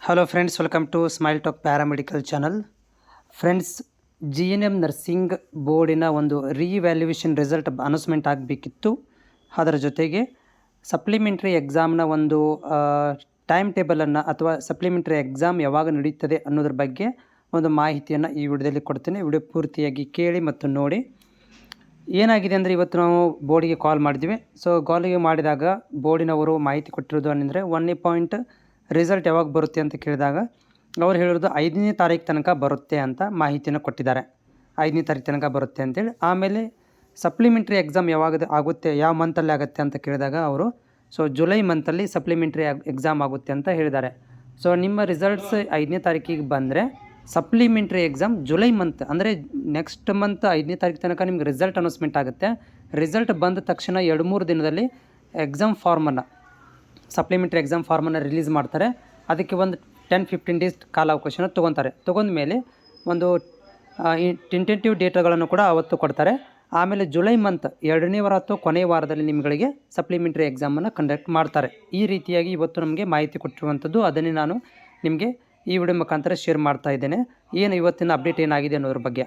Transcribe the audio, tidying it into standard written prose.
Hello friends, welcome to Smile Talk paramedical channel. Friends, GNM nursing ಬೋರ್ಡಿನ ಒಂದು ರೀವ್ಯಾಲ್ಯೂಯೇಷನ್ result announcement ಆಗಬೇಕಿತ್ತು. ಅದರ ಜೊತೆಗೆ ಸಪ್ಲಿಮೆಂಟ್ರಿ ಎಕ್ಸಾಮ್ನ ಒಂದು ಟೈಮ್ ಟೇಬಲನ್ನು ಅಥವಾ ಸಪ್ಲಿಮೆಂಟ್ರಿ ಎಕ್ಸಾಮ್ ಯಾವಾಗ ನಡೀತದೆ ಅನ್ನೋದ್ರ ಬಗ್ಗೆ ಒಂದು ಮಾಹಿತಿಯನ್ನು ಈ ವಿಡಿಯೋದಲ್ಲಿ ಕೊಡ್ತೇನೆ. ವಿಡಿಯೋ ಪೂರ್ತಿಯಾಗಿ ಕೇಳಿ ಮತ್ತು ನೋಡಿ. ಏನಾಗಿದೆ ಅಂದರೆ, ಇವತ್ತು ನಾವು ಬೋರ್ಡಿಗೆ ಕಾಲ್ ಮಾಡಿದ್ವಿ. ಸೊ ಕಾಲಿಗೆ ಮಾಡಿದಾಗ ಬೋರ್ಡಿನವರು ಮಾಹಿತಿ ಕೊಟ್ಟಿರೋದು ಅಂದರೆ 1 ರಿಸಲ್ಟ್ ಯಾವಾಗ ಬರುತ್ತೆ ಅಂತ ಕೇಳಿದಾಗ ಅವ್ರು ಹೇಳಿರೋದು 5ನೇ ತಾರೀಕು ತನಕ ಬರುತ್ತೆ ಅಂತ ಮಾಹಿತಿಯನ್ನು ಕೊಟ್ಟಿದ್ದಾರೆ. 5ನೇ ತಾರೀಕು ತನಕ ಬರುತ್ತೆ ಅಂತೇಳಿ. ಆಮೇಲೆ ಸಪ್ಲಿಮೆಂಟ್ರಿ ಎಕ್ಸಾಮ್ ಯಾವಾಗ ಆಗುತ್ತೆ, ಯಾವ ಮಂತಲ್ಲಿ ಆಗುತ್ತೆ ಅಂತ ಕೇಳಿದಾಗ ಅವರು ಜುಲೈ ಮಂತಲ್ಲಿ ಸಪ್ಲಿಮೆಂಟ್ರಿ ಎಕ್ಸಾಮ್ ಆಗುತ್ತೆ ಅಂತ ಹೇಳಿದ್ದಾರೆ. ಸೊ ನಿಮ್ಮ ರಿಸಲ್ಟ್ಸ್ 5ನೇ ತಾರೀಕಿಗೆ ಬಂದರೆ ಸಪ್ಲಿಮೆಂಟ್ರಿ ಎಕ್ಸಾಮ್ ಜುಲೈ ಮಂತ್ ಅಂದರೆ ನೆಕ್ಸ್ಟ್ ಮಂತ್ 5ನೇ ತಾರೀಕು ತನಕ ನಿಮ್ಗೆ ರಿಸಲ್ಟ್ ಅನೌನ್ಸ್ಮೆಂಟ್ ಆಗುತ್ತೆ. ರಿಸಲ್ಟ್ ಬಂದ ತಕ್ಷಣ 2-3 ದಿನದಲ್ಲಿ ಎಕ್ಸಾಮ್ ಫಾರ್ಮನ್ನು ಸಪ್ಲಿಮೆಂಟ್ರಿ ಎಕ್ಸಾಮ್ ಫಾರ್ಮನ್ನು ರಿಲೀಸ್ ಮಾಡ್ತಾರೆ. ಅದಕ್ಕೆ ಒಂದು 10-15 ಡೇಸ್ ಕಾಲಾವಕಾಶನ ತೊಗೊತಾರೆ. ತೊಗೊಂಡ್ಮೇಲೆ ಒಂದು ಇಂಟೆಂಟಿವ್ ಡೇಟಾಗಳನ್ನು ಕೂಡ ಅವತ್ತು ಕೊಡ್ತಾರೆ. ಆಮೇಲೆ ಜುಲೈ ಮಂತ್ 2ನೇ ವಾರ ಅಥವಾ ಕೊನೆಯ ವಾರದಲ್ಲಿ ನಿಮಗೆ ಸಪ್ಲಿಮೆಂಟ್ರಿ ಎಕ್ಸಾಮನ್ನು ಕಂಡಕ್ಟ್ ಮಾಡ್ತಾರೆ. ಈ ರೀತಿಯಾಗಿ ಇವತ್ತು ನಮಗೆ ಮಾಹಿತಿ ಕೊಟ್ಟಿರುವಂಥದ್ದು. ಅದನ್ನೇ ನಾನು ನಿಮಗೆ ಈ ವಿಡಿಯೋ ಮುಖಾಂತರ ಶೇರ್ ಮಾಡ್ತಾ ಇದ್ದೇನೆ. ಏನು ಇವತ್ತಿನ ಅಪ್ಡೇಟ್ ಏನಾಗಿದೆ ಅನ್ನೋದ್ರ ಬಗ್ಗೆ.